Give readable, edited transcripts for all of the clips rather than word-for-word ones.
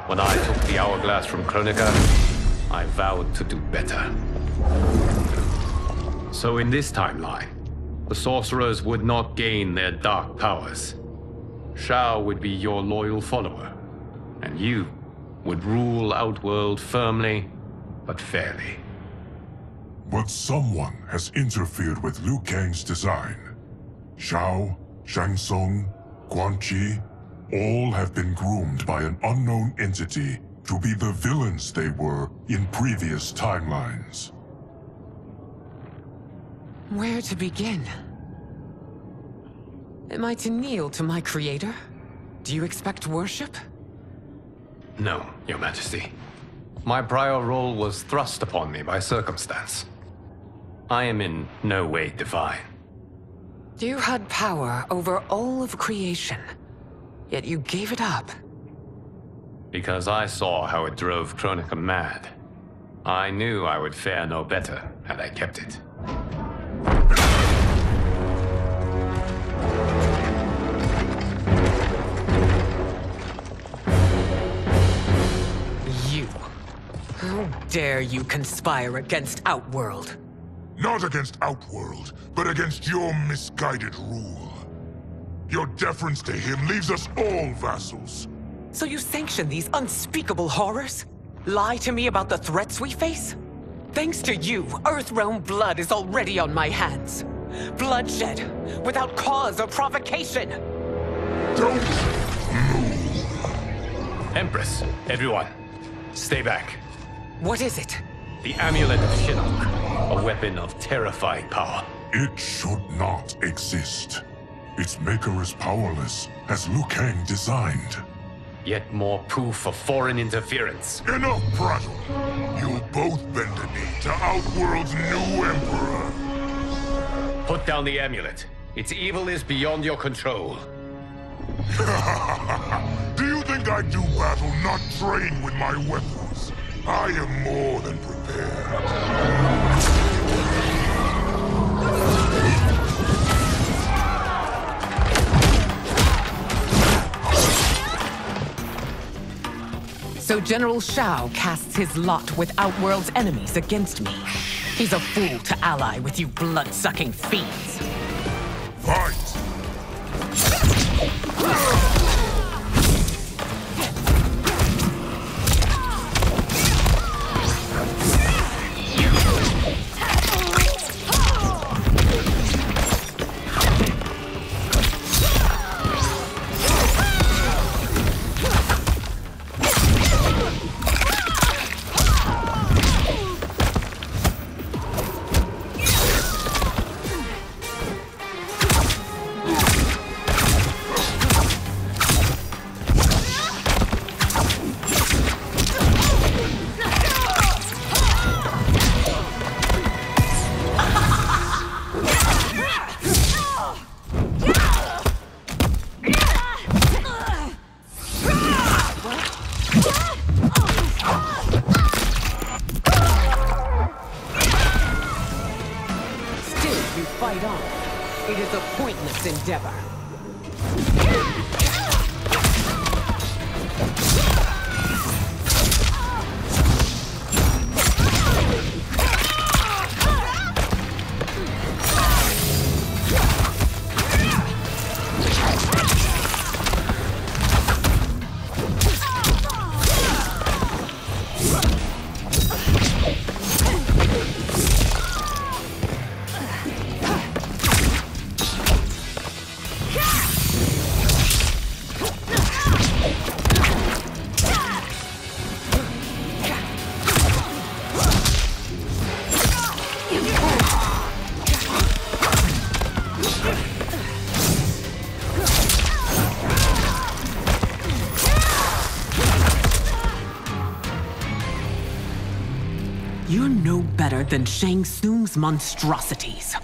When I took the hourglass from Kronika, I vowed to do better. So in this timeline, the sorcerers would not gain their dark powers. Shao would be your loyal follower, and you would rule Outworld firmly, but fairly. But someone has interfered with Liu Kang's design. Shao, Shang Tsung, Quan Chi, all have been groomed by an unknown entity to be the villains they were in previous timelines. Where to begin? Am I to kneel to my creator? Do you expect worship? No, Your Majesty. My prior role was thrust upon me by circumstance. I am in no way divine. You had power over all of creation, yet you gave it up. Because I saw how it drove Kronika mad. I knew I would fare no better had I kept it. You. How dare you conspire against Outworld? Not against Outworld, but against your misguided rule. Your deference to him leaves us all vassals. So you sanction these unspeakable horrors? Lie to me about the threats we face? Thanks to you, Earthrealm blood is already on my hands. Bloodshed, without cause or provocation. Don't move. Empress, everyone, stay back. What is it? The Amulet of Shinnok, a weapon of terrifying power. It should not exist. Its maker is powerless, as Liu Kang designed. Yet more proof of foreign interference. Enough prattle! You'll both bend a knee to Outworld's new emperor. Put down the amulet. Its evil is beyond your control. Do you think I do battle not trained with my weapons? I am more than prepared. So General Shao casts his lot with Outworld's enemies against me. He's a fool to ally with you blood-sucking fiends. Fight! Fight on. It is a pointless endeavor. You're no better than Shang Tsung's monstrosities.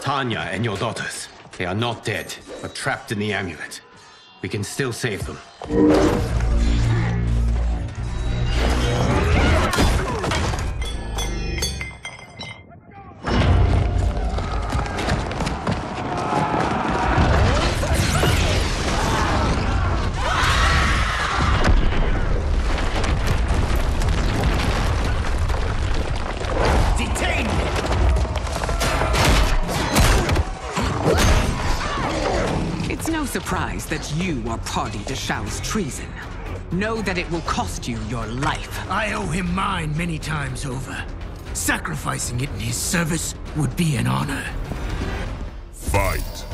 Tanya and your daughters, they are not dead, but trapped in the amulet. We can still save them. no surprise that you are party to Shao's treason. Know that it will cost you your life. I owe him mine many times over. Sacrificing it in his service would be an honor. Fight!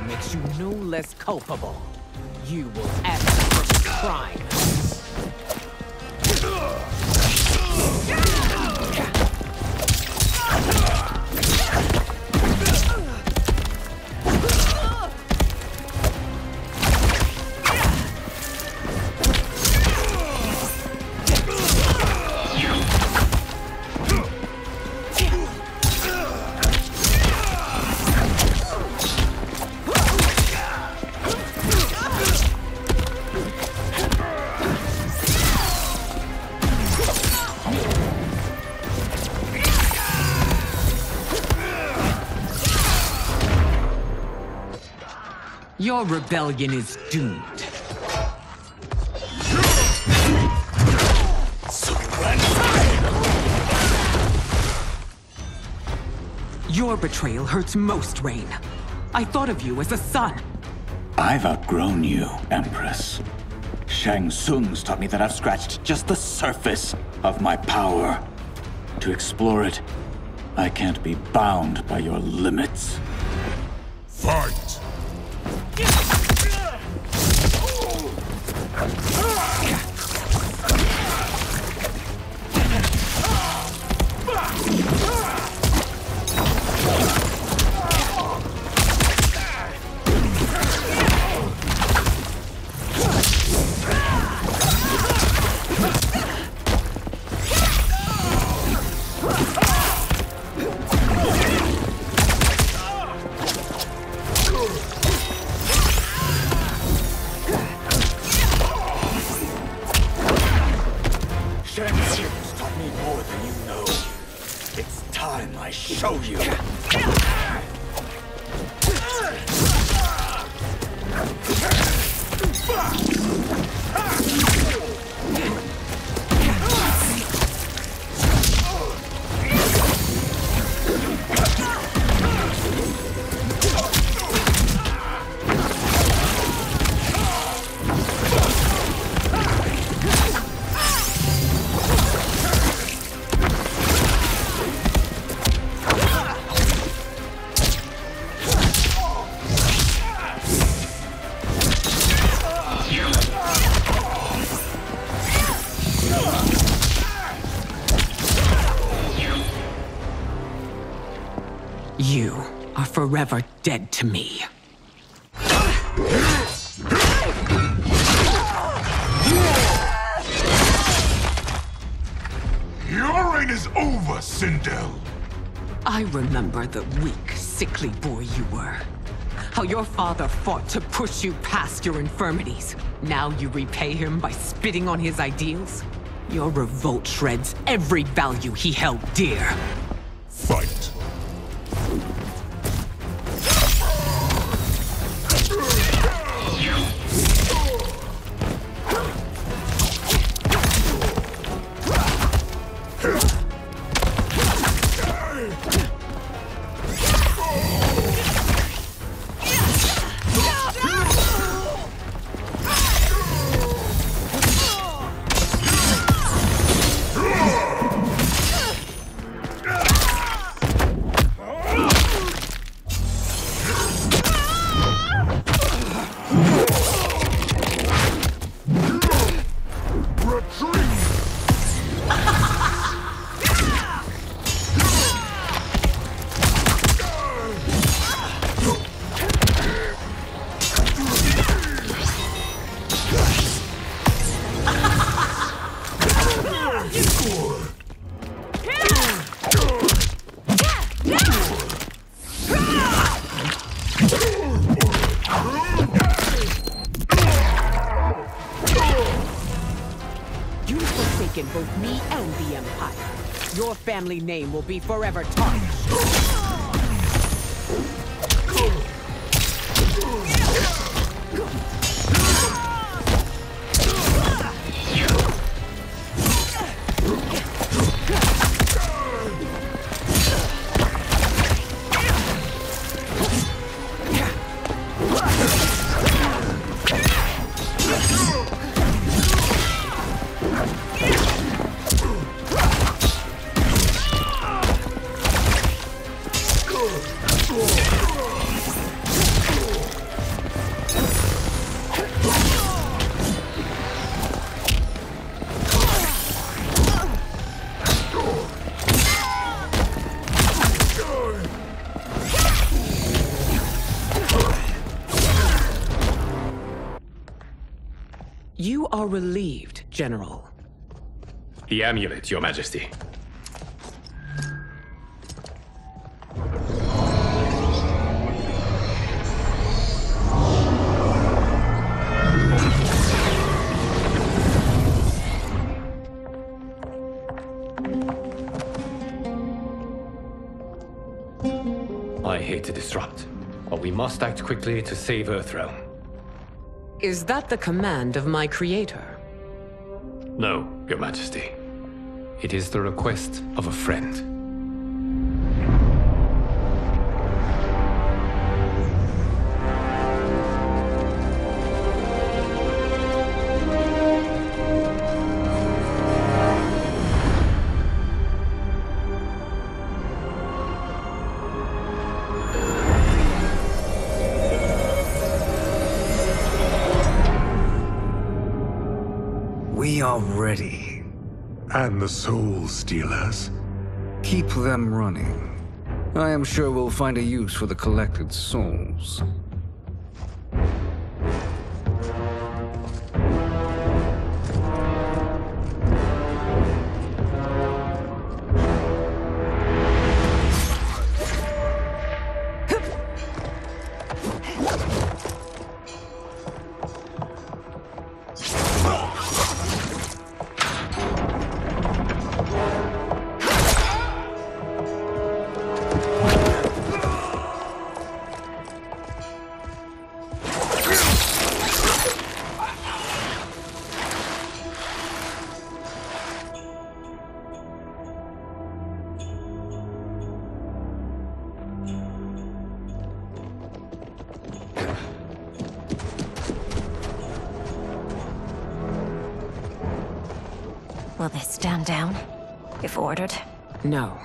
Makes you no less culpable. You will answer for this crime. Your rebellion is doomed. Your betrayal hurts most, Rain. I thought of you as a son. I've outgrown you, Empress. Shang Tsung's taught me that I've scratched just the surface of my power. To explore it, I can't be bound by your limits. Fight! Show you. You are forever dead to me. Your reign is over, Sindel. I remember the weak, sickly boy you were. How your father fought to push you past your infirmities. Now you repay him by spitting on his ideals? Your revolt shreds every value he held dear. Fight! You've forsaken both me and the Empire. Your family name will be forever tarnished. You are relieved, General. The amulet, Your Majesty. I hate to disrupt, but we must act quickly to save Earthrealm. Is that the command of my creator? No, Your Majesty. It is the request of a friend. We are ready. And the Soul Stealers? Keep them running. I am sure we'll find a use for the collected souls. Will they stand down, if ordered? No.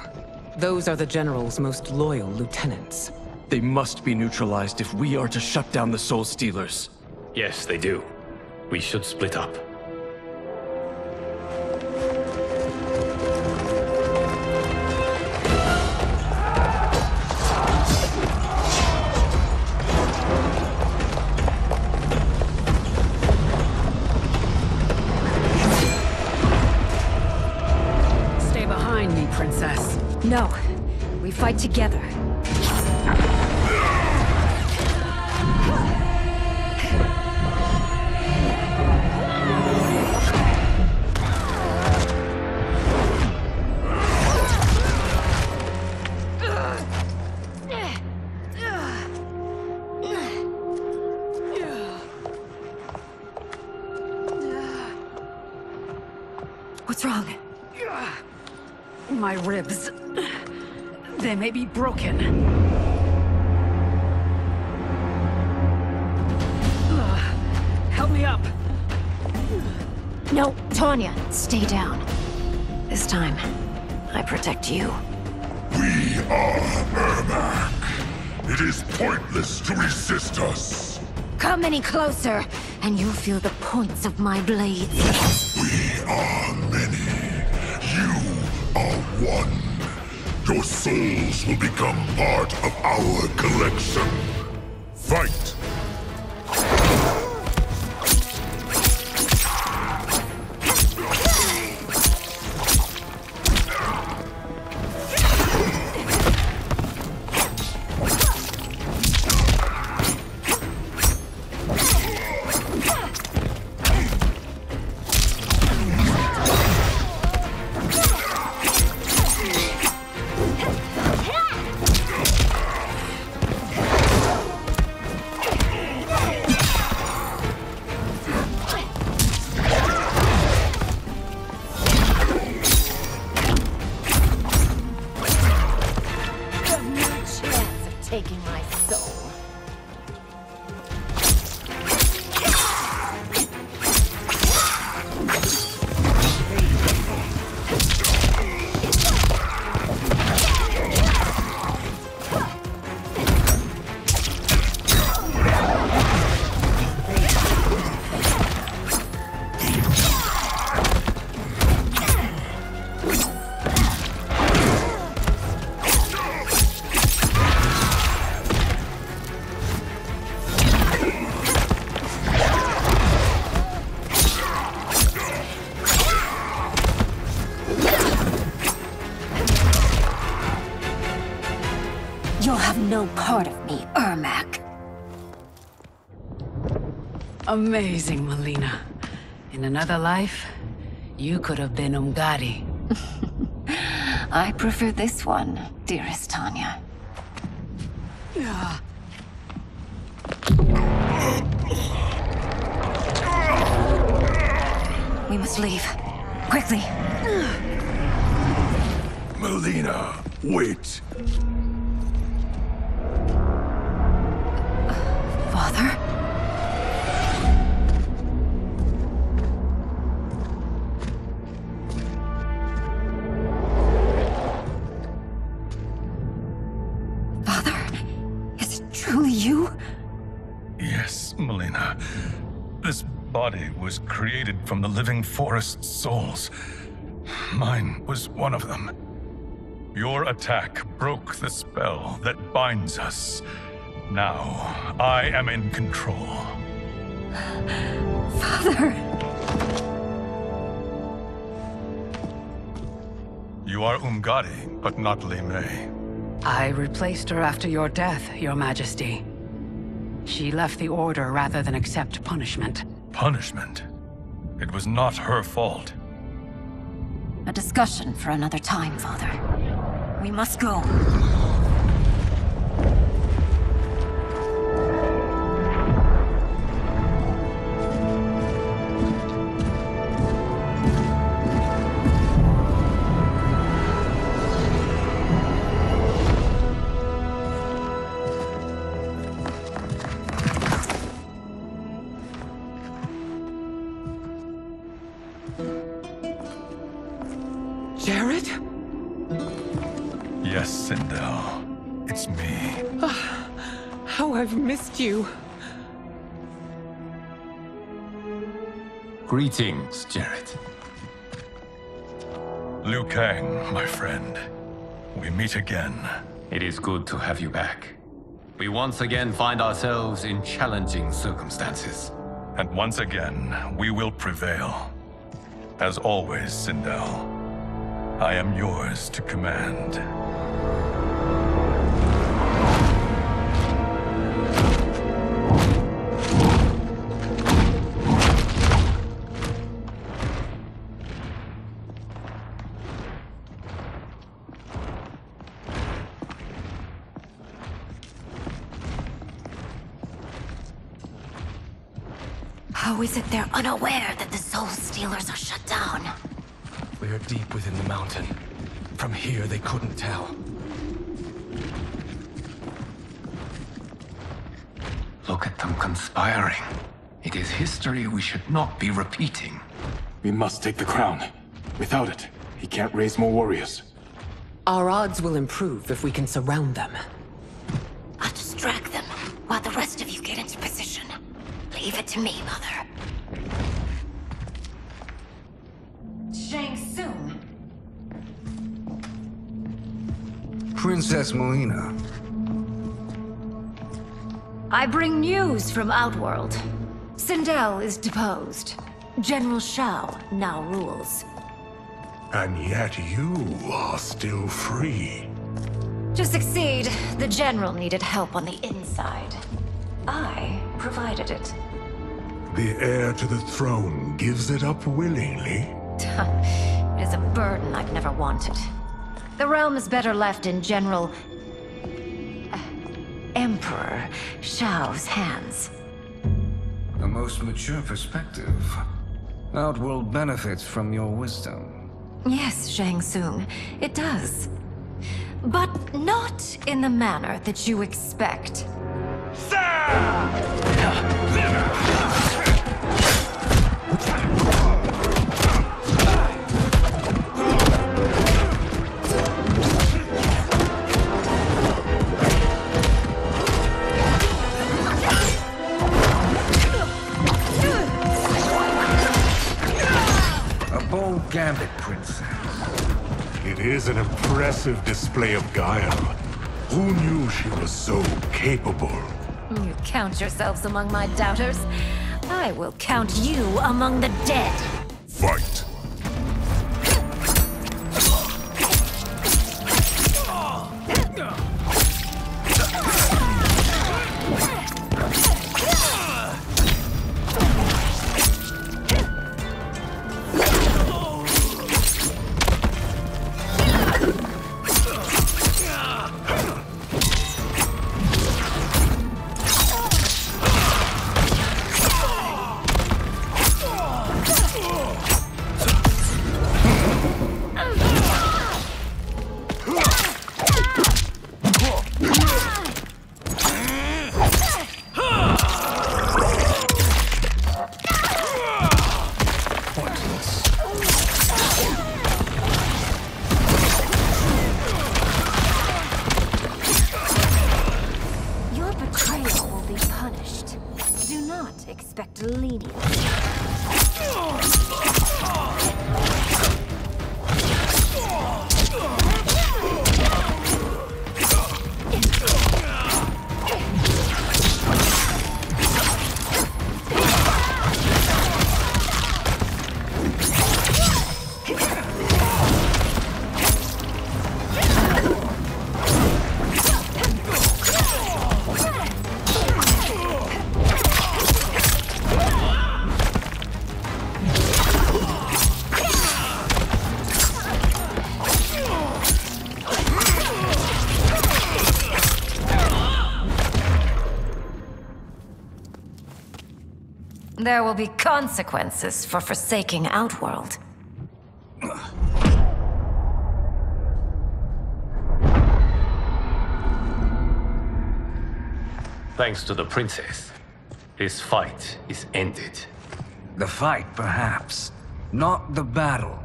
Those are the General's most loyal lieutenants. They must be neutralized if we are to shut down the Soul Stealers. Yes, they do. We should split up. Princess. No. We fight together. What's wrong? My ribs. They may be broken. Help me up. No, Tanya, stay down. This time, I protect you. We are Ermac. It is pointless to resist us. Come any closer, and you'll feel the points of my blades. We are many. You are one. Your souls will become part of our collection. Fight! no part of me, Ermac. Amazing, Melina. In another life, you could have been Umgadi. I prefer this one, dearest Tanya. We must leave. Quickly. Melina, wait. Father? Father? Is it truly you? Yes, Melina. This body was created from the living forest's souls. Mine was one of them. Your attack broke the spell that binds us. Now, I am in control. Father! You are Umgadi, but not Li Mei. I replaced her after your death, Your Majesty. She left the Order rather than accept punishment. Punishment? It was not her fault. A discussion for another time, Father. We must go. Jared? Yes, Sindel. It's me. How I've missed you. Greetings, Jared. Liu Kang, my friend. We meet again. It is good to have you back. We once again find ourselves in challenging circumstances. And once again, we will prevail. As always, Sindel, I am yours to command. How is it they're unaware that the Soul Stealers are shut down? We are deep within the mountain. From here, they couldn't tell. Look at them conspiring. It is history we should not be repeating. We must take the crown. Without it, he can't raise more warriors. Our odds will improve if we can surround them. I'll distract them while the rest of you get into position. Leave it to me, Mother. Shang Tsung. Princess Melina. I bring news from Outworld. Sindel is deposed. General Shao now rules. And yet you are still free. To succeed, the General needed help on the inside. I provided it. The heir to the throne gives it up willingly. It is a burden I've never wanted. The realm is better left in General... Emperor Shao's hands. A most mature perspective. Outworld benefits from your wisdom. Yes, Shang Tsung, it does. But not in the manner that you expect. A bold gambit, Princess. It is an impressive display of guile. Who knew she was so capable? You count yourselves among my doubters. I will count you among the dead. Fight! betrayal will be punished. Do not expect leniency. There will be consequences for forsaking Outworld. Thanks to the princess, this fight is ended. The fight, perhaps. Not the battle.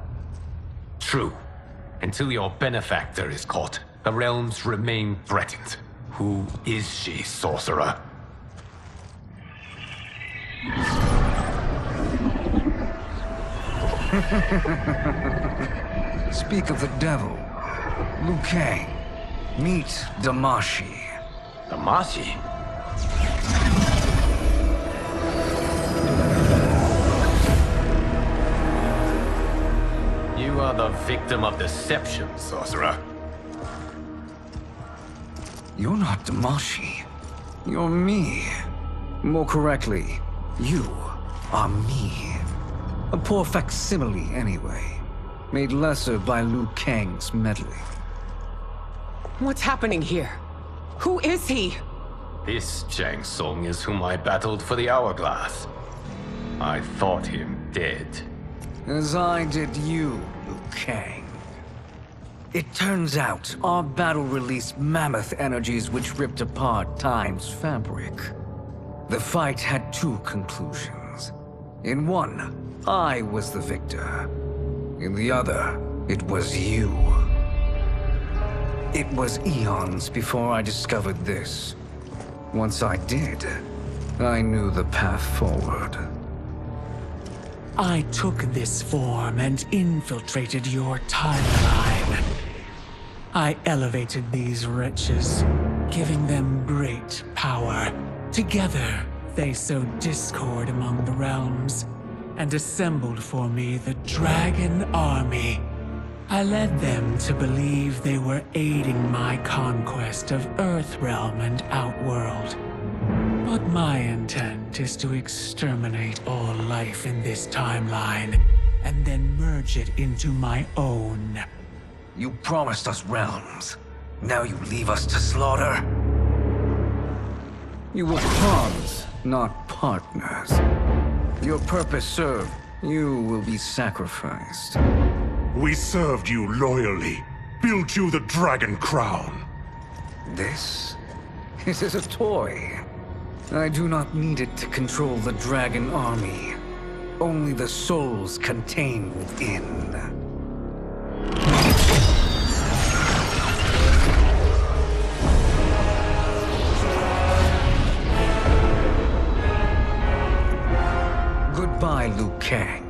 True. Until your benefactor is caught, the realms remain threatened. Who is she, sorcerer? Speak of the devil. Liu Kang. Meet Damashi. Damashi? You are the victim of deception, sorcerer. You're not Damashi. You're me. More correctly, you are me. A poor facsimile, anyway. Made lesser by Liu Kang's meddling. What's happening here? Who is he? This Shang Tsung is whom I battled for the Hourglass. I thought him dead. As I did you, Liu Kang. It turns out our battle released mammoth energies which ripped apart time's fabric. The fight had two conclusions. In one, I was the victor. In the other, it was you. It was eons before I discovered this. Once I did, I knew the path forward. I took this form and infiltrated your timeline. I elevated these wretches, giving them great power. Together, they sowed discord among the realms, and assembled for me the Dragon Army. I led them to believe they were aiding my conquest of Earthrealm and Outworld. But my intent is to exterminate all life in this timeline, and then merge it into my own. You promised us realms. Now you leave us to slaughter? You were pawns, not partners. Your purpose served, you will be sacrificed. We served you loyally, built you the Dragon Crown. This is a toy. I do not need it to control the Dragon Army. Only the souls contained within. Goodbye, Liu Kang.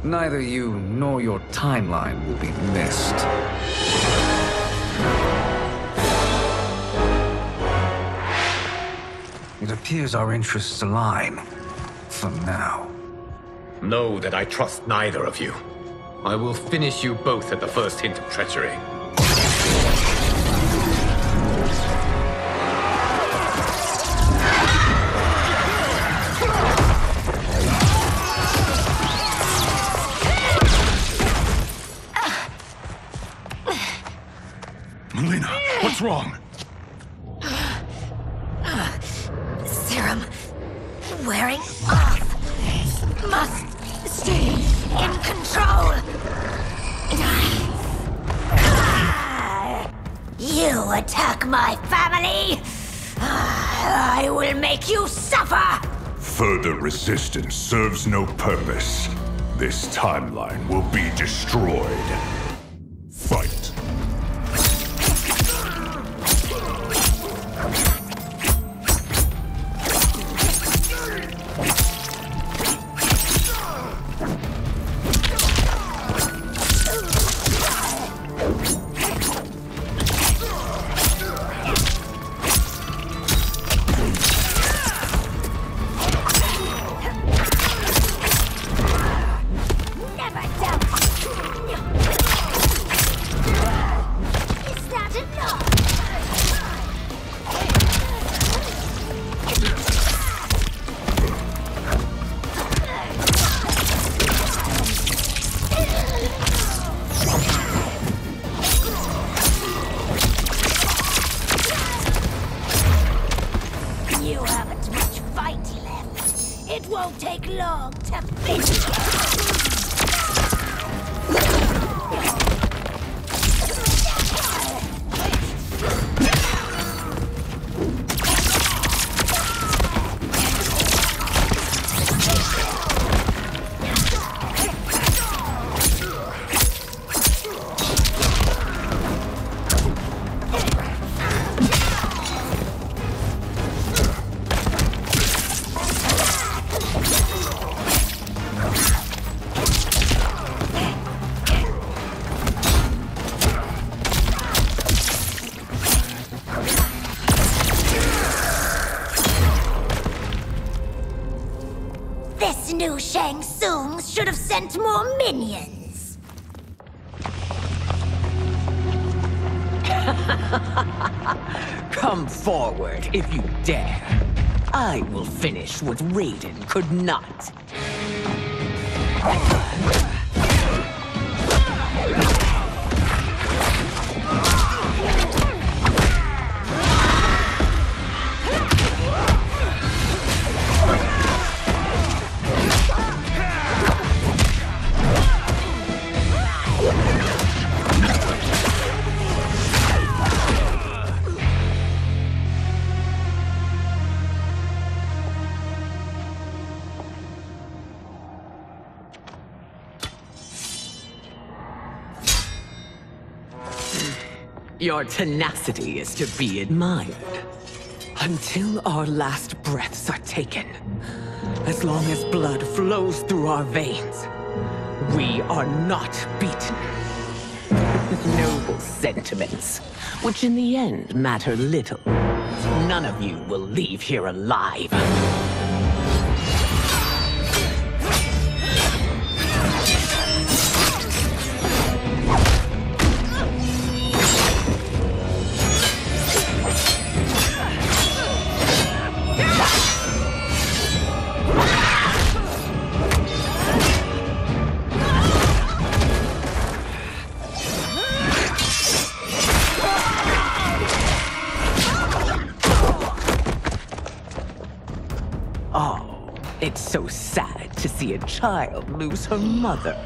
Neither you nor your timeline will be missed. It appears our interests align. For now. Know that I trust neither of you. I will finish you both at the first hint of treachery. Melina, what's wrong? Serum wearing off. Must stay in control. You attack my family. I will make you suffer. Further resistance serves no purpose. This timeline will be destroyed. Fight. You haven't much fight left. It won't take long to finish you. This new Shang Tsung should have sent more minions. Come forward if you dare. I will finish what Raiden could not. Your tenacity is to be admired. Until our last breaths are taken, as long as blood flows through our veins, we are not beaten. Noble sentiments, which in the end matter little. None of you will leave here alive. It's so sad to see a child lose her mother.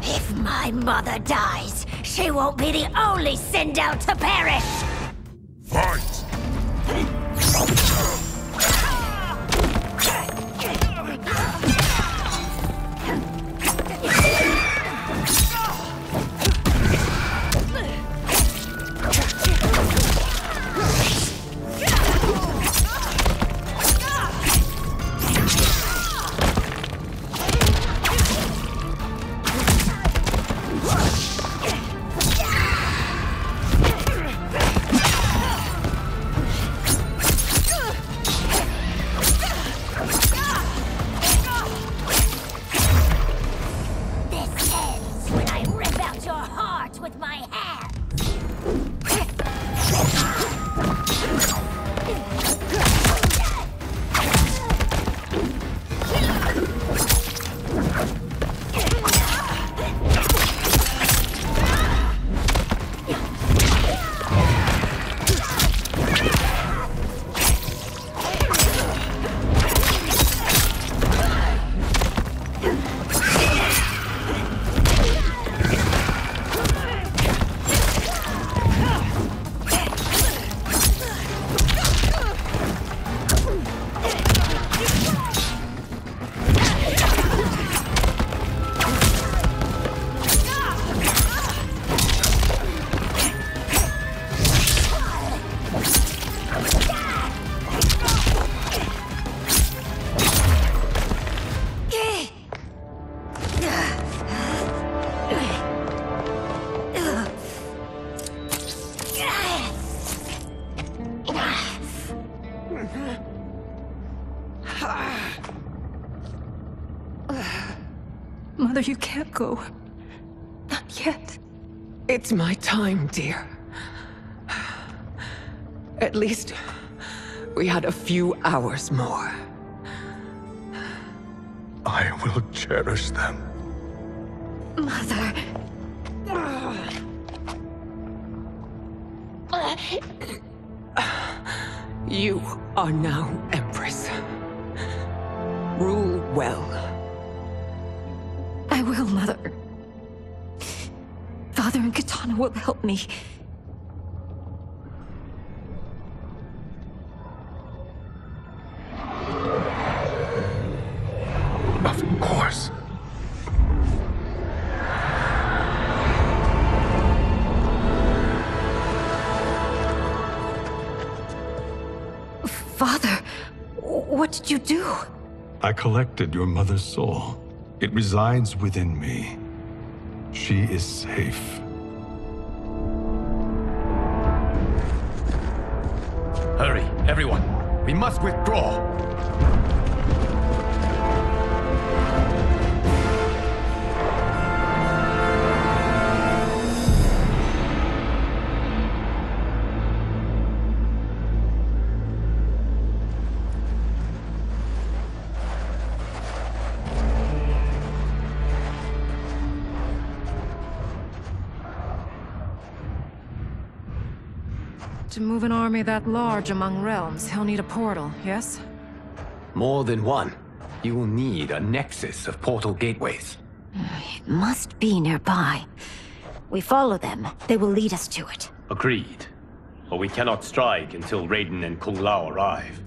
If my mother dies, she won't be the only Sindel to perish! Fight! Mother, you can't go. Not yet. It's my time, dear. At least we had a few hours more. I will cherish them. Mother... You are now Empress. Rule well. I will, Mother. Father and Katana will help me. Of course. Father, what did you do? I collected your mother's soul. It resides within me. She is safe. Hurry, everyone. We must withdraw. To move an army that large among realms, he'll need a portal, yes? More than one. You will need a nexus of portal gateways. It must be nearby. We follow them, they will lead us to it. Agreed. But we cannot strike until Raiden and Kung Lao arrive.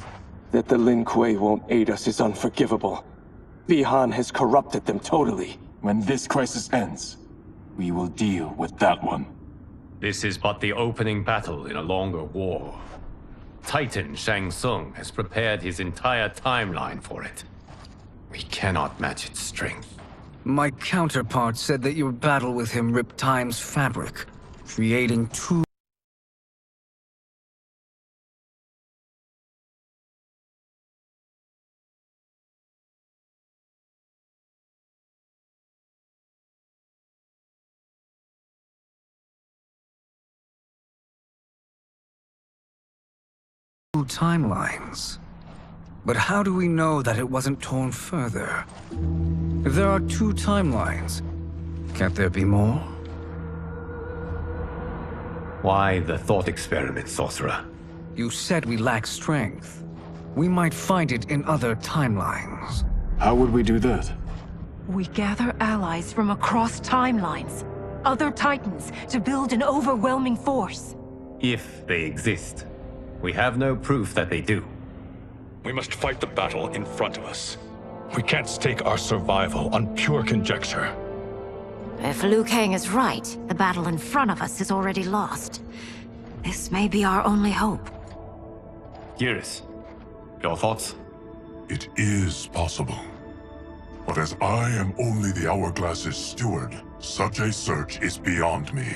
That the Lin Kuei won't aid us is unforgivable. Bihan has corrupted them totally. When this crisis ends, we will deal with that one. This is but the opening battle in a longer war. Titan Shang Tsung has prepared his entire timeline for it. We cannot match its strength. My counterpart said that your battle with him ripped time's fabric, creating two timelines. But how do we know that it wasn't torn further? If there are two timelines, can't there be more? Why the thought experiment, Sorcerer? You said we lack strength. We might find it in other timelines. How would we do that? We gather allies from across timelines, other Titans, to build an overwhelming force. If they exist. We have no proof that they do. We must fight the battle in front of us. We can't stake our survival on pure conjecture. If Liu Kang is right, the battle in front of us is already lost. This may be our only hope. Geras, your thoughts? It is possible. But as I am only the Hourglass's steward, such a search is beyond me.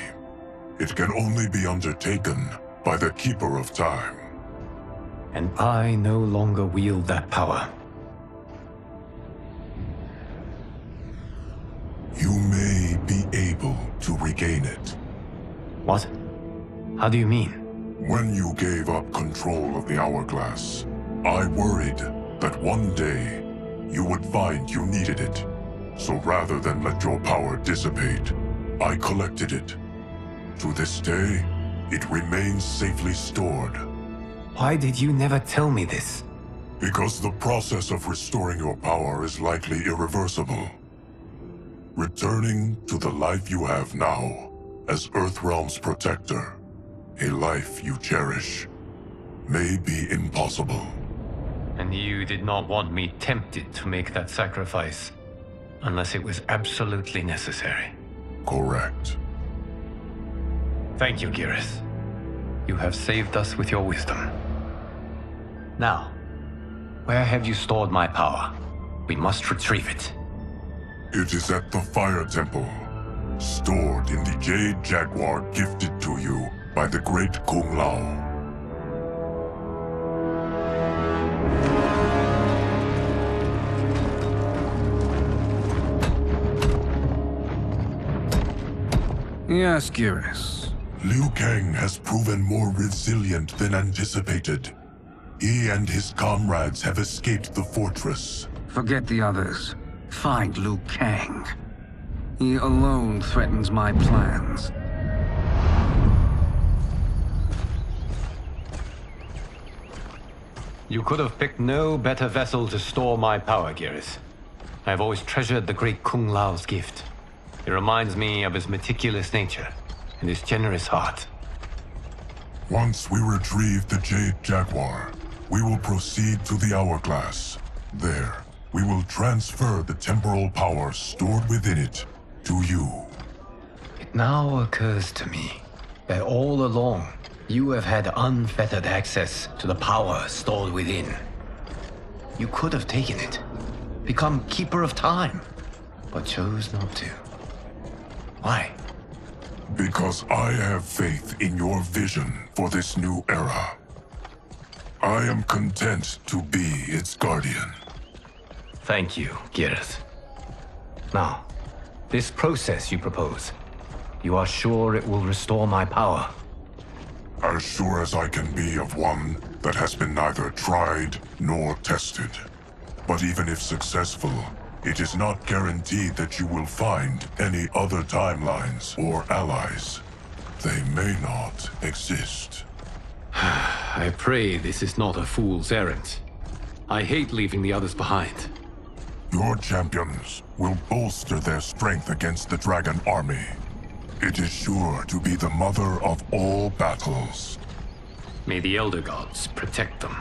It can only be undertaken by the Keeper of Time. And I no longer wield that power. You may be able to regain it. What? How do you mean? When you gave up control of the Hourglass, I worried that one day you would find you needed it. So rather than let your power dissipate, I collected it. To this day, it remains safely stored. Why did you never tell me this? Because the process of restoring your power is likely irreversible. Returning to the life you have now, as Earthrealm's protector, a life you cherish, may be impossible. And you did not want me tempted to make that sacrifice, unless it was absolutely necessary. Correct. Thank you, Geras. You have saved us with your wisdom. Now, where have you stored my power? We must retrieve it. It is at the Fire Temple, stored in the Jade Jaguar gifted to you by the great Kung Lao. Yes, Geras. Liu Kang has proven more resilient than anticipated. He and his comrades have escaped the fortress. Forget the others. Find Liu Kang. He alone threatens my plans. You could have picked no better vessel to store my power, Geras. I have always treasured the great Kung Lao's gift. It reminds me of his meticulous nature and his generous heart. Once we retrieve the Jade Jaguar, we will proceed to the Hourglass. There, we will transfer the temporal power stored within it to you. It now occurs to me that all along, you have had unfettered access to the power stored within. You could have taken it, become Keeper of Time, but chose not to. Why? Because I have faith in your vision for this new era. I am content to be its guardian. Thank you, Geras. Now, this process you propose, you are sure it will restore my power? As sure as I can be of one that has been neither tried nor tested. But even if successful, it is not guaranteed that you will find any other timelines or allies. They may not exist. I pray this is not a fool's errand. I hate leaving the others behind. Your champions will bolster their strength against the Dragon Army. It is sure to be the mother of all battles. May the Elder Gods protect them.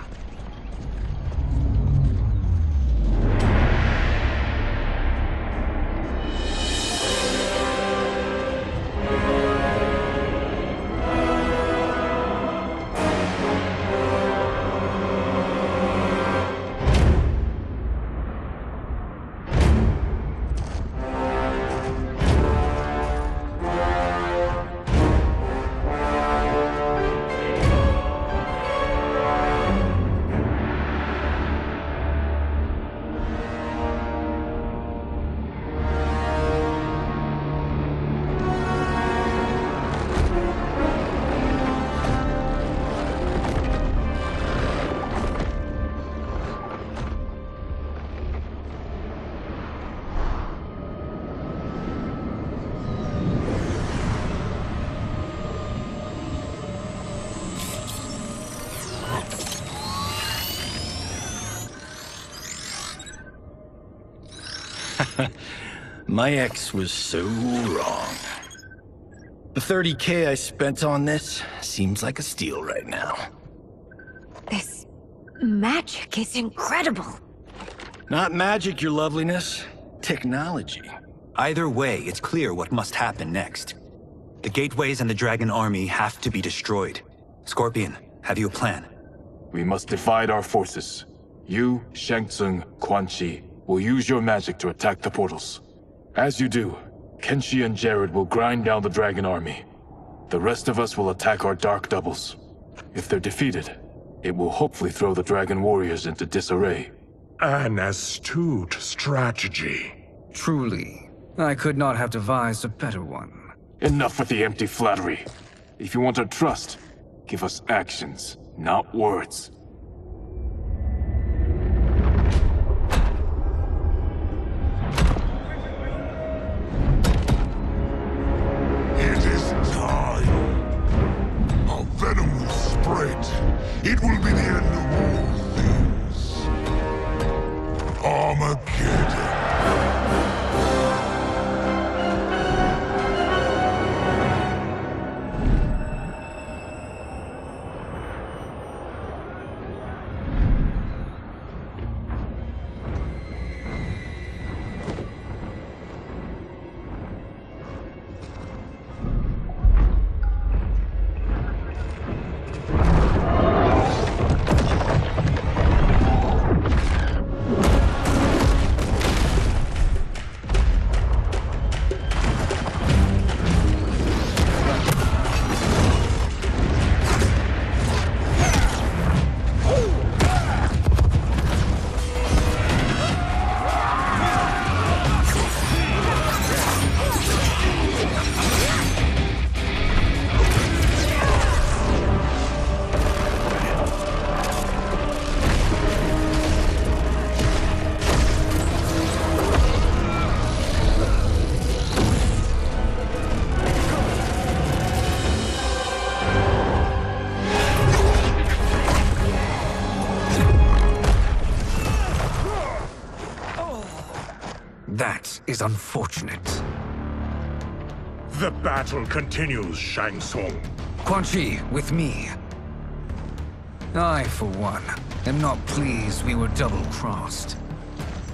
My ex was so wrong. The 30K I spent on this seems like a steal right now. This magic is incredible. Not magic, your loveliness. Technology. Either way, it's clear what must happen next. The gateways and the Dragon Army have to be destroyed. Scorpion, have you a plan? We must divide our forces. You, Shang Tsung, Quan Chi, will use your magic to attack the portals. As you do, Kenshi and Jared will grind down the Dragon Army. The rest of us will attack our Dark Doubles. If they're defeated, it will hopefully throw the Dragon Warriors into disarray. An astute strategy. Truly, I could not have devised a better one. Enough with the empty flattery. If you want our trust, give us actions, not words. Venom will spread. It will be the end of all things. Armageddon. That is unfortunate. The battle continues, Shang Tsung. Quan Chi, with me. I, for one, am not pleased we were double-crossed.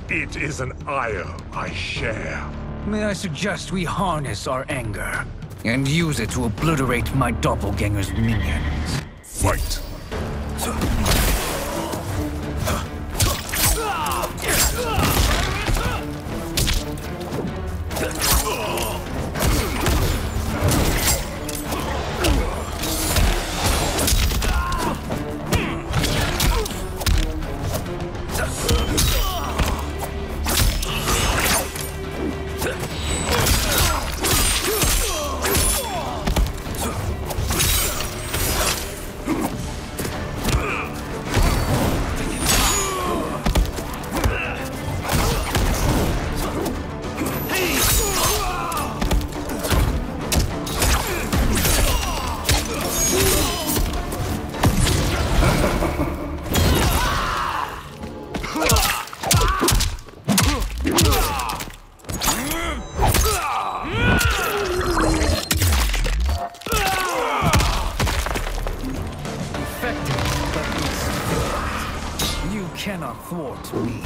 It is an ire I share. May I suggest we harness our anger and use it to obliterate my doppelganger's minions? Fight! Cannot thwart me.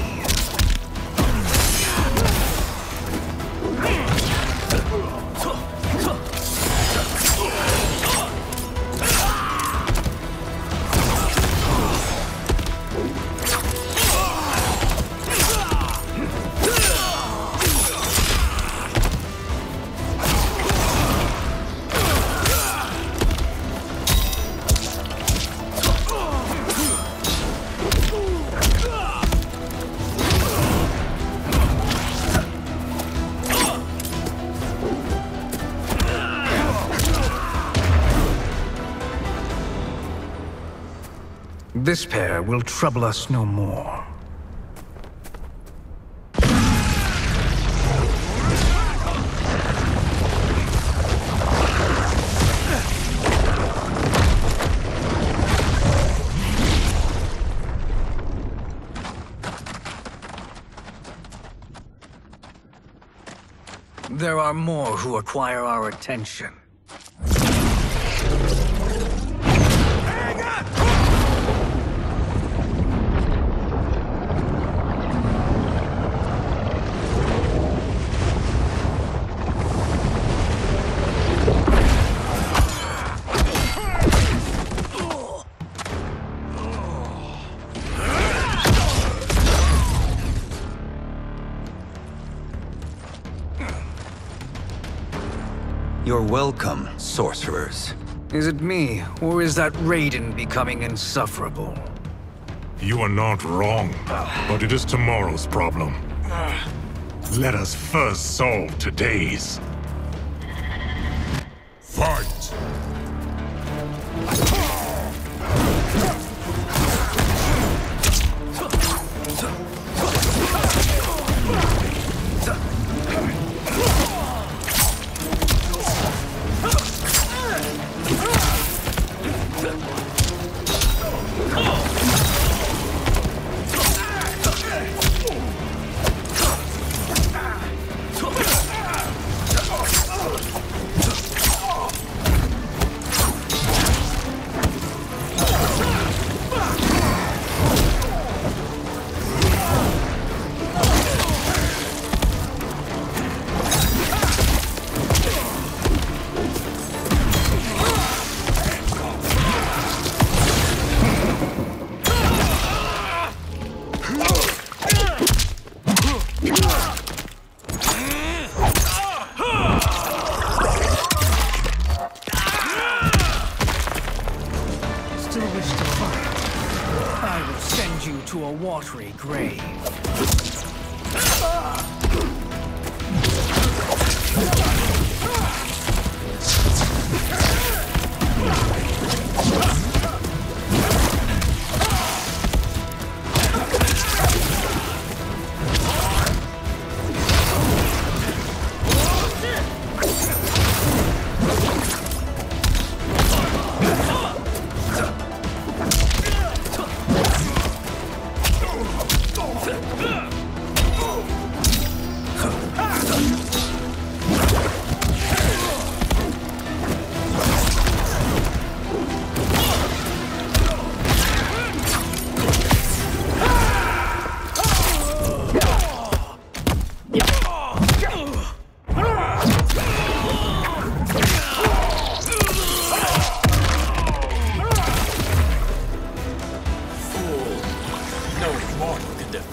This pair will trouble us no more. There are more who require our attention. You're welcome, sorcerers. Is it me, or is that Raiden becoming insufferable? You are not wrong, but it is tomorrow's problem. Let us first solve today's. Fight! To a watery grave.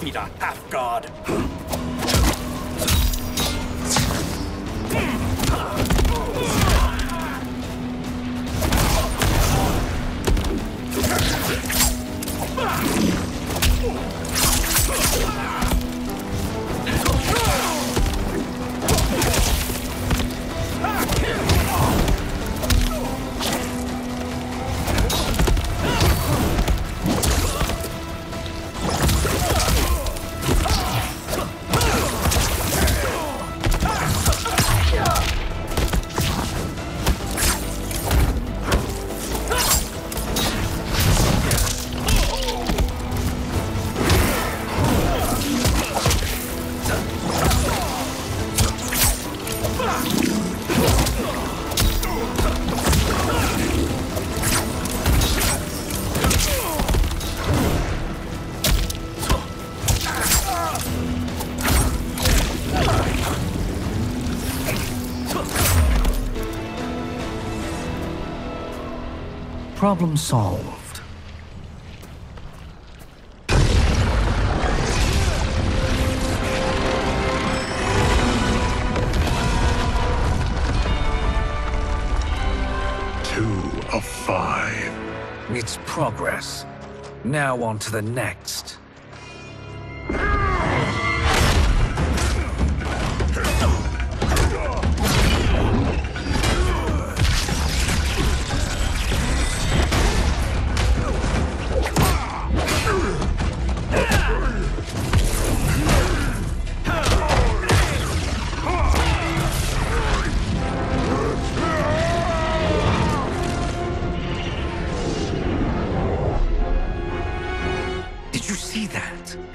defeat a half-god. Problem solved. Two of 5. It's progress. Now on to the next.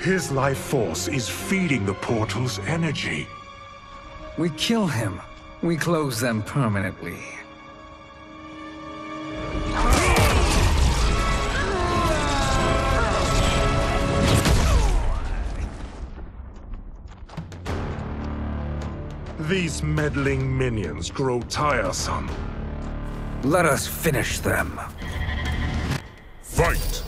His life force is feeding the portal's energy. We kill him. We close them permanently. These meddling minions grow tiresome. Let us finish them. Fight!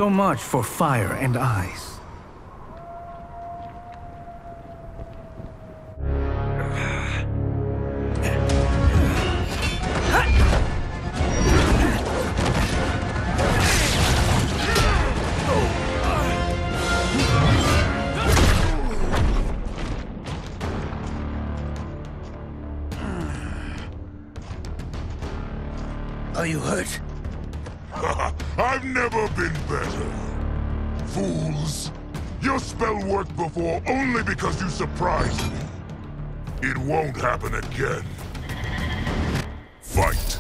So much for fire and ice. I've never been better. Fools! Your spell worked before only because you surprised me. It won't happen again. Fight!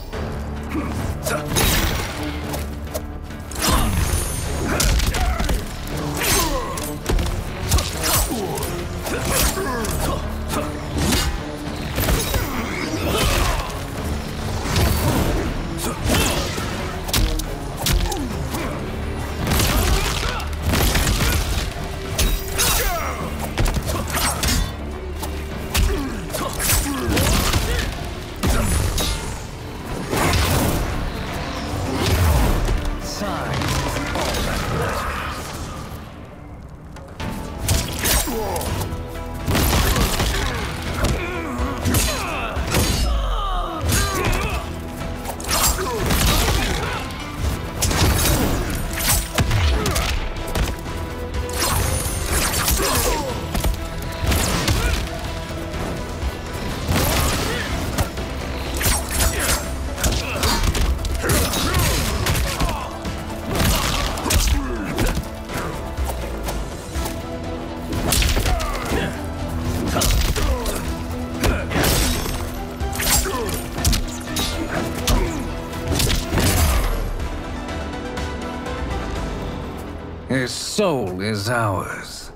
His soul is ours.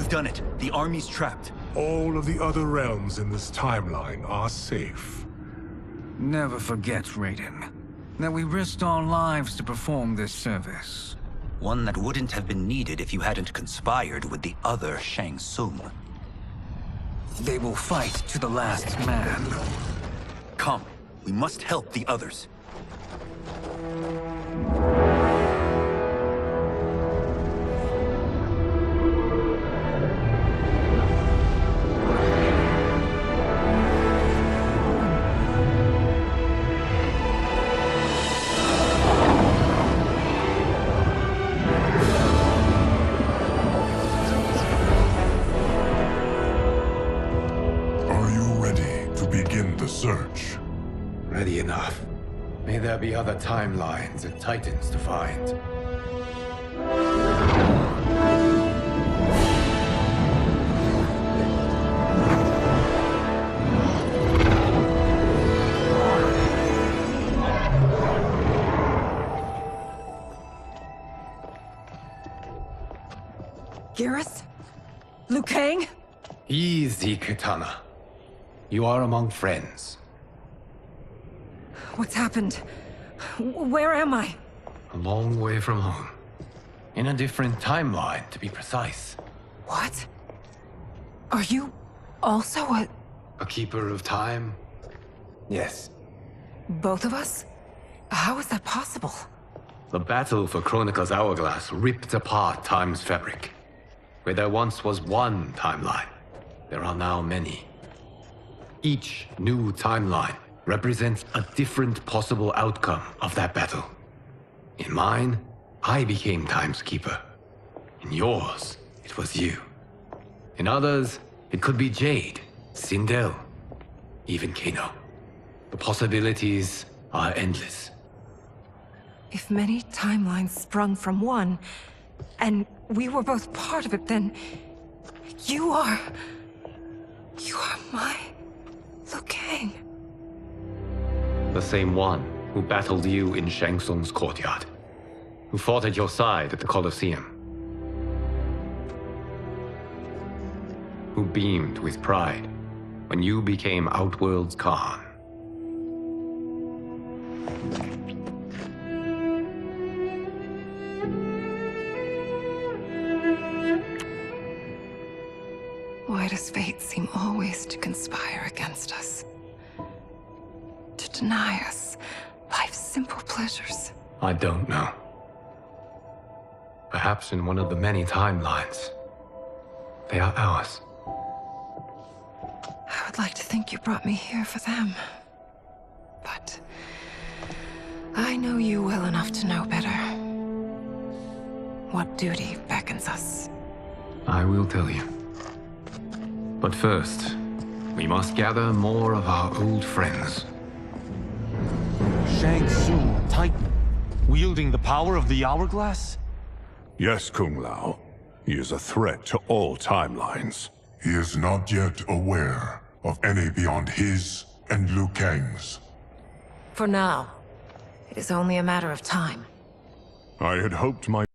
Done it. The army's trapped. All of the other realms in this timeline are safe. Never forget, Raiden, that we risked our lives to perform this service. One that wouldn't have been needed if you hadn't conspired with the other Shang Tsung. They will fight to the last man. Come, we must help the others. Search. Ready enough. May there be other timelines and titans to find. Garrus? Liu Kang? Easy, Kitana. You are among friends. What's happened? Where am I? A long way from home. In a different timeline, to be precise. What? Are you also a keeper of time? Yes. Both of us? How is that possible? The battle for Chronica's Hourglass ripped apart time's fabric. Where there once was one timeline, there are now many. Each new timeline represents a different possible outcome of that battle. In mine, I became Time's Keeper. In yours, it was you. In others, it could be Jade, Sindel, even Kano. The possibilities are endless. If many timelines sprung from one, and we were both part of it, then you are my Liu Kang. The same one who battled you in Shang Tsung's courtyard. Who fought at your side at the Colosseum. Who beamed with pride when you became Outworld's Khan. Why does fate seem always to conspire against us? To deny us life's simple pleasures? I don't know. Perhaps in one of the many timelines, they are ours. I would like to think you brought me here for them. But I know you well enough to know better. What duty beckons us? I will tell you. But first, we must gather more of our old friends. Shang Tsung, Titan, wielding the power of the Hourglass? Yes, Kung Lao. He is a threat to all timelines. He is not yet aware of any beyond his and Liu Kang's. For now, it is only a matter of time. I had hoped my